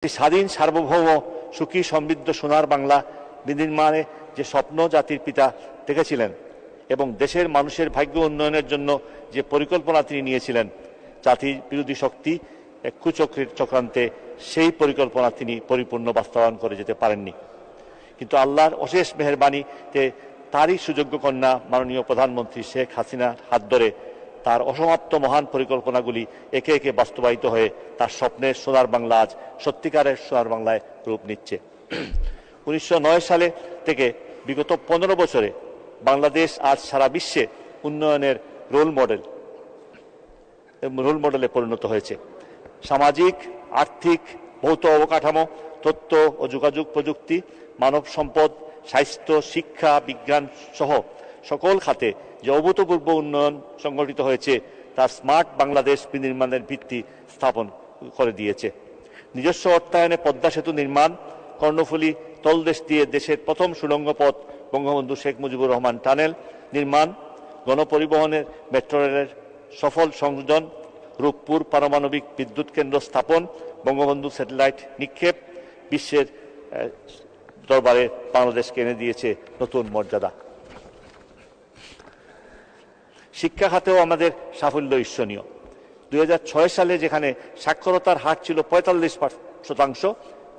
স্বাধীন সার্বভৌম সুখী সমৃদ্ধ সোনার বাংলা বিনির্মাণে যে স্বপ্ন জাতির পিতা দেখেছিলেন এবং দেশের মানুষের ভাগ্য উন্নয়নের জন্য যে পরিকল্পনা তিনি নিয়েছিলেন, জাতির বিরোধী শক্তি এক কুচক্রীর চক্রান্তে সেই পরিকল্পনা তিনি পরিপূর্ণ বাস্তবায়ন করে যেতে পারেননি। কিন্তু আল্লাহর অশেষ মেহেরবানিতে তারই সুযোগ্য কন্যা মাননীয় প্রধানমন্ত্রী শেখ হাসিনার হাত ধরে তার অসমাপ্ত মহান পরিকল্পনাগুলি একে একে বাস্তবায়িত হয়ে তার স্বপ্নের সোনার বাংলা আজ সত্যিকারের সোনার বাংলায় রূপ নিচ্ছে। 1909 সালে থেকে বিগত 15 বছরে বাংলাদেশ আজ সারা বিশ্বে উন্নয়নের রোল মডেলে পরিণত হয়েছে। সামাজিক, আর্থিক, ভৌত অবকাঠামো, তথ্য ও যোগাযোগ প্রযুক্তি, মানব সম্পদ, স্বাস্থ্য, শিক্ষা, বিজ্ঞান সহ সকল খাতে যে অভূতপূর্ব উন্নয়ন সংঘটিত হয়েছে তা স্মার্ট বাংলাদেশ বিনির্মাণের ভিত্তি স্থাপন করে দিয়েছে। নিজস্ব অর্থায়নে পদ্মা সেতু নির্মাণ, কর্ণফুলী তলদেশ দিয়ে দেশের প্রথম সুড়ঙ্গ পথ বঙ্গবন্ধু শেখ মুজিবুর রহমান টানেল নির্মাণ, গণপরিবহনের মেট্রো রেলের সফল সংযোজন, রূপপুর পারমাণবিক বিদ্যুৎ কেন্দ্র স্থাপন, বঙ্গবন্ধু স্যাটেলাইট নিক্ষেপ বিশ্বের দরবারে বাংলাদেশকে এনে দিয়েছে নতুন মর্যাদা। শিক্ষা খাতেও আমাদের সাফল্য ঈর্ষণীয়। 2006 সালে যেখানে সাক্ষরতার হার ছিল 45%,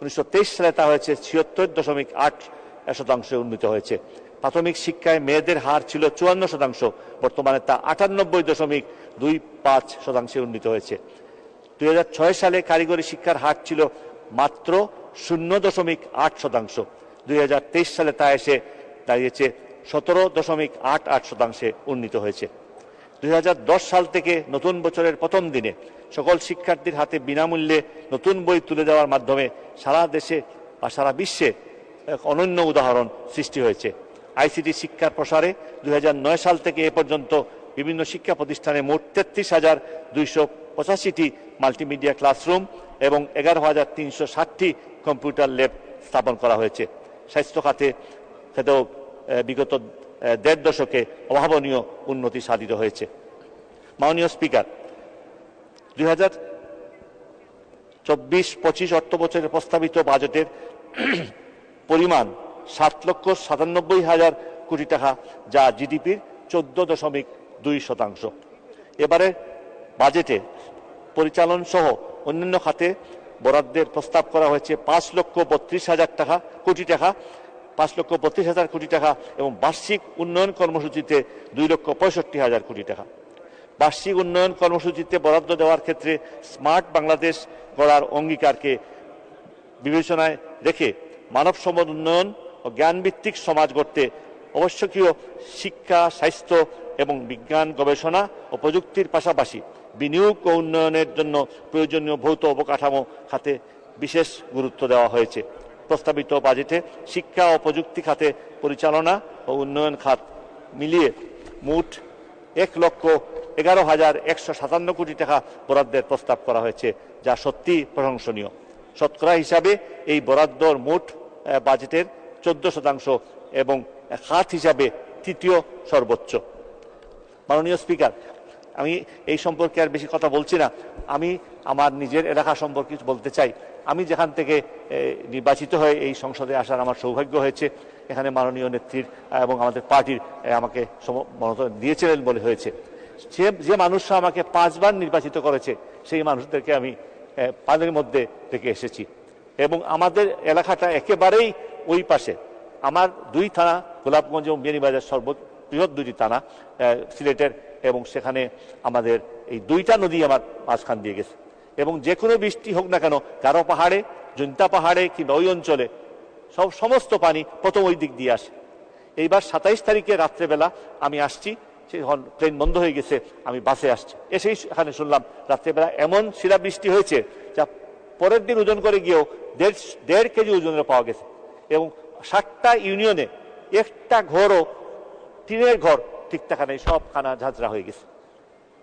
1923 সালে তা হয়েছে 76.8% উন্নীত হয়েছে। প্রাথমিক শিক্ষায় মেয়েদের হার ছিল 54%, বর্তমানে তা 98.25% উন্নীত হয়েছে। 2006 সালে কারিগরি শিক্ষার হার ছিল মাত্র 0.8%, 2023 সালে তা এসে দাঁড়িয়েছে 17.88% উন্নীত হয়েছে। 2010 সাল থেকে নতুন বছরের প্রথম দিনে সকল শিক্ষার্থীর হাতে বিনামূল্যে নতুন বই তুলে দেওয়ার মাধ্যমে সারা দেশে বা সারা বিশ্বে এক অনন্য উদাহরণ সৃষ্টি হয়েছে। আইসিটি শিক্ষার প্রসারে 2009 সাল থেকে এ পর্যন্ত বিভিন্ন শিক্ষা প্রতিষ্ঠানে মোট 33,285টি মাল্টিমিডিয়া ক্লাসরুম এবং 11,360টি কম্পিউটার ল্যাব স্থাপন করা হয়েছে। স্বাস্থ্য খাতেও বিগত 1.5 দশকে অভাবনীয় উন্নতি সাধিত হয়েছে। মাননীয় স্পিকার, 2024-25 অর্থ বছরের প্রস্তাবিত বাজেটের পরিমাণ 7,97,000 কোটি টাকা, যা জিডিপির 14.2%। এবারে বাজেটে পরিচালন সহ অন্যান্য খাতে বরাদ্দের প্রস্তাব করা হয়েছে 5,32,000 কোটি টাকা এবং বার্ষিক উন্নয়ন কর্মসূচিতে 2,65,000 কোটি টাকা। বার্ষিক উন্নয়ন কর্মসূচিতে বরাদ্দ দেওয়ার ক্ষেত্রে স্মার্ট বাংলাদেশ গড়ার অঙ্গীকারকে বিবেচনায় রেখে মানব সম্পদ উন্নয়ন ও জ্ঞানভিত্তিক সমাজ গড়তে আবশ্যকীয় শিক্ষা, স্বাস্থ্য এবং বিজ্ঞান গবেষণা ও প্রযুক্তির পাশাপাশি বিনিয়োগ ও উন্নয়নের জন্য প্রয়োজনীয় ভৌত অবকাঠামো খাতে বিশেষ গুরুত্ব দেওয়া হয়েছে। প্রস্তাবিত বাজেটে শিক্ষা ও প্রযুক্তি খাতে পরিচালনা ও উন্নয়ন খাত মিলিয়ে মোট 1,11,157 কোটি টাকা বরাদ্দের প্রস্তাব করা হয়েছে, যা সত্যি প্রশংসনীয়। শতকরা হিসাবে এই বরাদ্দর মোট বাজেটের 14% এবং খাত হিসাবে তৃতীয় সর্বোচ্চ। মাননীয় স্পিকার, আমি এই সম্পর্কে আর বেশি কথা বলছি না। আমি আমার নিজের এলাকা সম্পর্কে বলতে চাই। আমি যেখান থেকে নির্বাচিত হয়ে এই সংসদে আসার আমার সৌভাগ্য হয়েছে, এখানে মাননীয় নেত্রীর এবং আমাদের পার্টির আমাকে মনোনয়ন দিয়েছিলেন বলে হয়েছে। যে মানুষরা আমাকে 5 বার নির্বাচিত করেছে সেই মানুষদেরকে আমি পানের মধ্যে রেখে এসেছি এবং আমাদের এলাকাটা একেবারেই ওই পাশে। আমার 2 থানা, গোলাপগঞ্জ এবং বিয়ানীবাজার সর্ববৃহৎ 2টি থানা সিলেটের, এবং সেখানে আমাদের এই 2টা নদী আমার মাঝখান দিয়ে গেছে এবং যে কোনো বৃষ্টি হোক না কেন গারো পাহাড়ে, জৈন্তা পাহাড়ে কিংবা ওই অঞ্চলে সমস্ত পানি প্রথম ওই দিক দিয়ে আসে। এইবার 27 তারিখে রাত্রেবেলা আমি আসছি, ট্রেন বন্ধ হয়ে গেছে, আমি বাসে আসছি, এসেই এখানে শুনলাম রাত্রেবেলা এমন শিলা বৃষ্টি হয়েছে যা পরের দিন ওজন করে গিয়েও 1.5 কেজি ওজনের পাওয়া গেছে এবং 7টা ইউনিয়নে একটা ঘরও, টিনের ঘর ঠিকঠাক নেই, সব খানা ঝাঁঝরা হয়ে গেছে।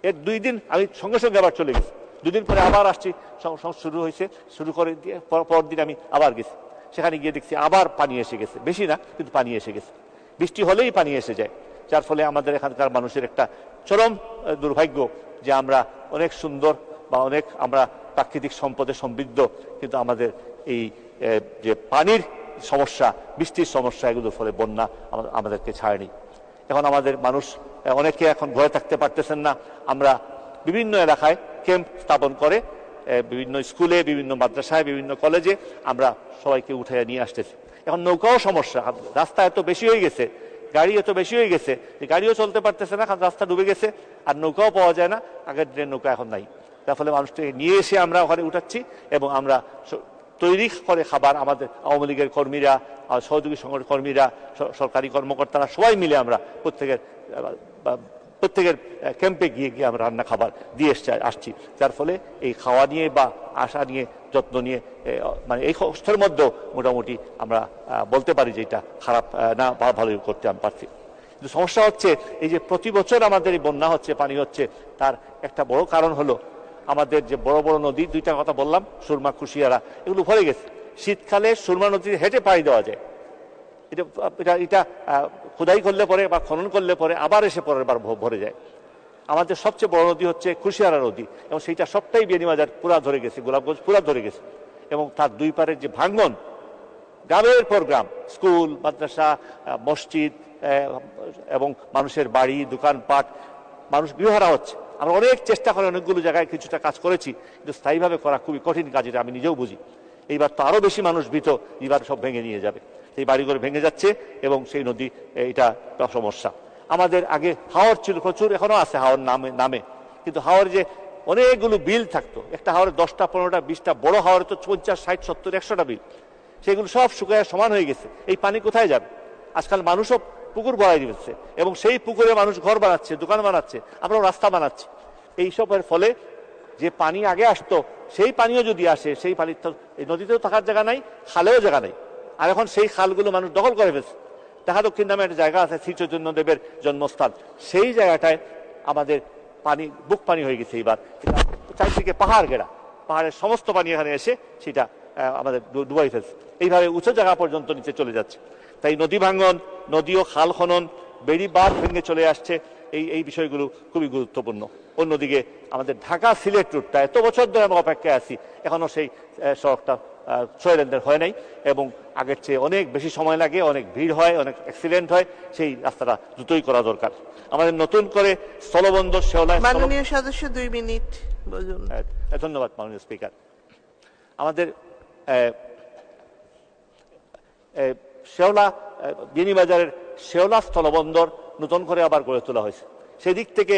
এর 2 দিন আমি সঙ্গে সঙ্গে আবার চলে গেছি। 2 দিন পরে আবার আসছি, শুরু করে দিয়ে পরের দিন আমি আবার গেছি। সেখানে গিয়ে দেখছি আবার পানি এসে গেছে, বেশি না কিন্তু পানি এসে গেছে। বৃষ্টি হলেই পানি এসে যায়, যার ফলে আমাদের এখানকার মানুষের একটা চরম দুর্ভাগ্য যে আমরা অনেক সুন্দর বা অনেক আমরা প্রাকৃতিক সম্পদে সমৃদ্ধ, কিন্তু আমাদের এই যে পানির সমস্যা, বৃষ্টির সমস্যা, এগুলোর ফলে বন্যা আমাদেরকে ছাড়েনি। এখন আমাদের মানুষ অনেকে এখন ঘরে থাকতে পারতেছেন না। আমরা বিভিন্ন এলাকায় ক্যাম্প স্থাপন করে বিভিন্ন স্কুলে, বিভিন্ন মাদ্রাসায়, বিভিন্ন কলেজে আমরা সবাইকে উঠাইয়া নিয়ে আসতেছি। এখন নৌকাও সমস্যা, রাস্তা এত বেশি হয়ে গেছে, গাড়ি এত বেশি হয়ে গেছে যে গাড়িও চলতে পারতেছে না, কারণ রাস্তা ডুবে গেছে, আর নৌকাও পাওয়া যায় না। আগের দিনের নৌকা এখন নাই, তার ফলে মানুষটাকে নিয়ে এসে আমরা ওখানে উঠাচ্ছি এবং আমরা তৈরি করে খাবার আমাদের আওয়ামী লীগের কর্মীরা, সহযোগী সংগঠনের কর্মীরা, সরকারি কর্মকর্তারা সবাই মিলে আমরা প্রত্যেকের ক্যাম্পে গিয়ে গিয়ে আমরা রান্না খাবার দিয়ে আসছি। যার ফলে এই খাওয়া নিয়ে বা আশা নিয়ে, যত্ন নিয়ে, মানে এই কষ্টের মধ্যেও মোটামুটি আমরা বলতে পারি যে এটা খারাপ না বা ভালোই করতে আমি পারছি। কিন্তু সমস্যা হচ্ছে এই যে প্রতি বছর আমাদের এই বন্যা হচ্ছে, পানি হচ্ছে, তার একটা বড় কারণ হলো আমাদের যে বড় বড় নদী, দুইটা কথা বললাম, সুরমা, কুশিয়ারা, এগুলো ভরে গেছে। শীতকালে সুরমা নদীতে হেঁটে পাড়ি দেওয়া যায়, এটা খোদাই করলে পরে বা খনন করলে পরে আবার এসে পরের বার ভরে যায়। আমাদের সবচেয়ে বড় নদী হচ্ছে কুশিয়ারা নদী, এবং সেইটা সবটাই বিয়ানীবাজার পুরা ধরে গেছে, গোলাপগঞ্জ পুরা ধরে গেছে। এবং তার দুই পারের যে ভাঙ্গন, গ্রামের পর গ্রাম, স্কুল, মাদ্রাসা, মসজিদ এবং মানুষের বাড়ি, দোকানপাট, মানুষ গৃহহারা হচ্ছে। আমরা অনেক চেষ্টা করে অনেকগুলো জায়গায় কিছুটা কাজ করেছি, কিন্তু স্থায়ীভাবে করা খুবই কঠিন কাজ, এটা আমি নিজেও বুঝি। এইবার তো আরো বেশি মানুষ ভীত, এইবার সব ভেঙে নিয়ে যাবে, সেই বাড়িঘর ভেঙে যাচ্ছে এবং সেই নদী, এটা সমস্যা। আমাদের আগে হাওর ছিল প্রচুর, এখনো আছে হাওর নামে, কিন্তু হাওর যে অনেকগুলো বিল থাকতো, একটা হাওরের 10টা 15টা 20টা, বড় হাওরে তো 50 60 70 100টা বিল, সেগুলো সব শুকায় সমান হয়ে গেছে। এই পানি কোথায় যাবে? আজকাল মানুষও পুকুর বড়াই দিচ্ছে এবং সেই পুকুরে মানুষ ঘর বানাচ্ছে, দোকান বানাচ্ছে, আমরাও রাস্তা বানাচ্ছি। এইসবের ফলে যে পানি আগে আসতো, সেই পানিও যদি আসে, সেই পানির তো এই নদীতেও থাকার জায়গা নাই, খালেও জায়গা নাই। আর এখন সেই খালগুলো মানুষ দখল করে ফেলছে। ঢাকা দক্ষিণ নামে একটা জায়গা আছে, শ্রী চৈতন্যদেবের জন্মস্থান, সেই জায়গাটায় আমাদের পানি বুক পানি হয়ে গেছে। এইবার চারদিকে পাহাড় ঘেরা, পাহাড়ের সমস্ত পানি এখানে এসে সেটা আমাদের ডুবাই ফেলছে। এইভাবে উঁচু জায়গা পর্যন্ত নিচে চলে যাচ্ছে। তাই নদী ভাঙ্গন, নদী ও খাল খনন, বেড়ি বাঁধ ভেঙে চলে আসছে, এই বিষয়গুলো খুবই গুরুত্বপূর্ণ। অন্যদিকে আমাদের ঢাকা সিলেট রুটটা এত বছর ধরে আমরা অপেক্ষায় আছি, এখনো সেই সড়কটা 6 লেনের হয় নাই, এবং আগের চেয়ে অনেক বেশি সময় লাগে, অনেক ভিড় হয়, অনেক অ্যাক্সিডেন্ট হয়। সেই রাস্তাটা দ্রুতই করা দরকার। আমাদের নতুন করে স্থলবন্দর শেওলা, মাননীয় সদস্য 2 মিনিট বলুন। ধন্যবাদ মাননীয় স্পিকার। আমাদের শেওলা, বিয়ানীবাজারের শেওলা স্থলবন্দর নতুন করে আবার গড়ে তোলা হয়েছে। সেদিক থেকে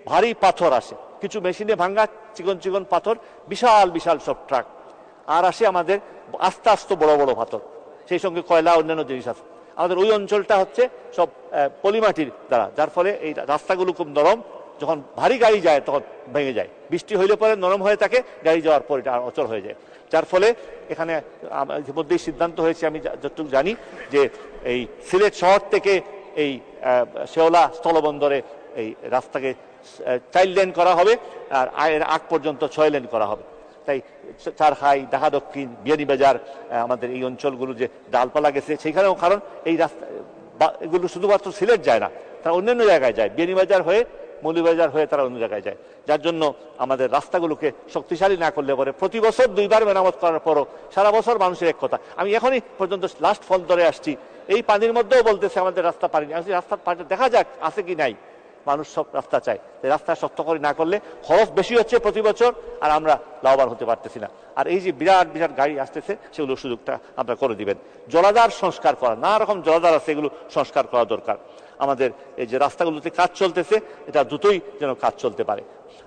ভারী পাথর আসে, কিছু মেশিনে ভাঙ্গা চিকন চিকন পাথর, বিশাল বিশাল সব ট্রাক, আর আসে আমাদের আস্তে আস্তে বড় বড় পাথর, সেই সঙ্গে কয়লা, অন্যান্য জিনিস আছে। আমাদের ওই অঞ্চলটা হচ্ছে সব পলিমাটির দ্বারা, যার ফলে এই রাস্তাগুলো খুব নরম, যখন ভারী গাড়ি যায় তখন ভেঙে যায়। বৃষ্টি হইলে পরে নরম হয়ে থাকে, গাড়ি যাওয়ার পর এটা অচল হয়ে যায়। যার ফলে এখানে ইতিমধ্যেই সিদ্ধান্ত হয়েছে, আমি যতটুকু জানি, যে এই সিলেট শহর থেকে এই শেওলা স্থলবন্দরে এই রাস্তাকে 4 লেন করা হবে, আর এর আগ পর্যন্ত 6 লেন করা হবে। তাই চারখাই, ঢাকা দক্ষিণ, বিয়ানীবাজার, আমাদের এই অঞ্চলগুলো যে ডালপালা গেছে, সেইখানেও, কারণ এই রাস্তা এগুলো শুধুমাত্র সিলেট যায় না, তারা অন্যান্য জায়গায় যায়, বিয়ানীবাজার হয়ে, মৌলভীবাজার হয়ে তারা অন্য জায়গায় যায়। যার জন্য আমাদের রাস্তাগুলোকে শক্তিশালী না করলে পরে প্রতি বছর 2 বার মেরামত করার পরও সারা বছর মানুষের এক কথা। আমি এখনই পর্যন্ত লাস্ট ফল ধরে আসছি, এই পানির মধ্যেও বলতেছে আমাদের রাস্তা পারিনি। রাস্তার পানি দেখা যাক আছে কি নাই, মানুষ সব রাস্তা চায়, রাস্তা শক্ত করে না করলে খরচ বেশি হচ্ছে প্রতি বছর, আর আমরা লাভবান হতে পারতেছি না। আর এই যে বিরাট বিরাট গাড়ি আসতেছে, সেগুলো সুযোগটা আপনারা করে দিবেন। জলাধার সংস্কার করা, নানা রকম জলাধার আছে, এগুলো সংস্কার করা দরকার। আমাদের এই যে রাস্তাগুলোতে কাজ চলতেছে, এটা দ্রুতই যেন কাজ চলতে পারে।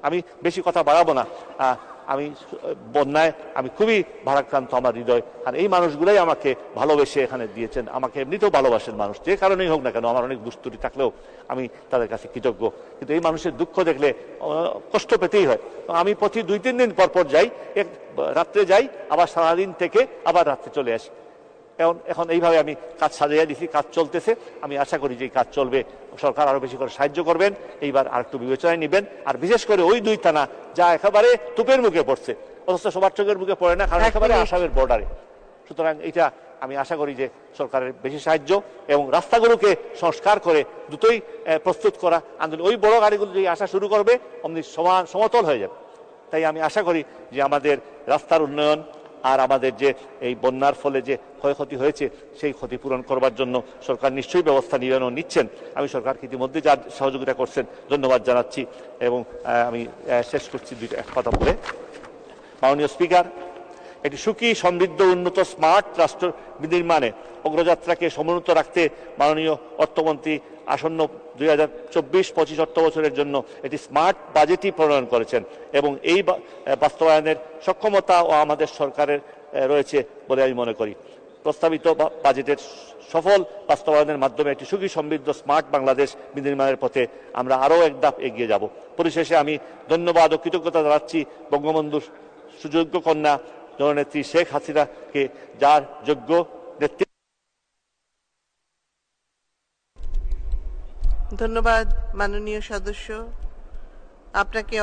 আমি বেশি কথা বাড়াবো না। আমি বন্যায় আমি খুবই ভারাক্রান্ত, আমার হৃদয়। আর এই মানুষগুলাই আমাকে ভালোবেসে এখানে দিয়েছেন, আমাকে এমনিতেও ভালোবাসেন মানুষ, যে কারণেই হোক না কেন। আমার অনেক দুস্তুটি থাকলেও আমি তাদের কাছে কৃতজ্ঞ, কিন্তু এই মানুষের দুঃখ দেখলে কষ্ট পেতেই হয়। আমি প্রতি 2-3 দিন পর পর যাই, রাত্রে যাই, আবার সারাদিন থেকে আবার রাত্রে চলে আসি। এখন এইভাবে আমি কাজ সাজিয়ে দিছি, কাজ চলতেছে। আমি আশা করি যে এই কাজ চলবে, সরকার আরো বেশি করে সাহায্য করবেন, এইবার আর একটু বিবেচনায় নেবেন। আর বিশেষ করে ওই 2 থানা যা একেবারে তুপের মুখে পড়ছে, অথচ সবার চোখের মুখে পড়ে না, কারণ একেবারে আসামের বর্ডারে। সুতরাং এটা আমি আশা করি যে সরকারের বেশি সাহায্য এবং রাস্তাগুলোকে সংস্কার করে দ্রুতই প্রস্তুত করা আন্দোলন। ওই বড় গাড়িগুলো যদি আসা শুরু করবে, অমনি সমতল হয়ে যাবে। তাই আমি আশা করি যে আমাদের রাস্তার উন্নয়ন আর আমাদের যে এই বন্যার ফলে যে ক্ষয়ক্ষতি হয়েছে সেই ক্ষতিপূরণ করবার জন্য সরকার নিশ্চয়ই ব্যবস্থা নিবেন ও নিচ্ছেন। আমি সরকারকে ইতিমধ্যে যার সহযোগিতা করছেন ধন্যবাদ জানাচ্ছি এবং আমি শেষ করছি দুইটা কথা বলে। মাননীয় স্পিকার, একটি সুখী সমৃদ্ধ উন্নত স্মার্ট রাষ্ট্র বিনির্মাণে অগ্রযাত্রাকে সমুন্নত রাখতে মাননীয় অর্থমন্ত্রী আসন্ন 2024-25 অর্থ বছরের জন্য একটি স্মার্ট বাজেটই প্রণয়ন করেছেন এবং এই বাস্তবায়নের সক্ষমতা ও আমাদের সরকারের রয়েছে বলে আমি মনে করি। প্রস্তাবিত বাজেটের সফল বাস্তবায়নের মাধ্যমে একটি সুখী সমৃদ্ধ স্মার্ট বাংলাদেশ বিনির্মাণের পথে আমরা আরও এক ধাপ এগিয়ে যাব। পরিশেষে আমি ধন্যবাদ ও কৃতজ্ঞতা জানাচ্ছি বঙ্গবন্ধুর সুযোগ্য কন্যা জননেত্রী শেখ হাসিনাকে, যার যোগ্য নেতৃত্ব। ধন্যবাদ মাননীয় সদস্য, আপনাকে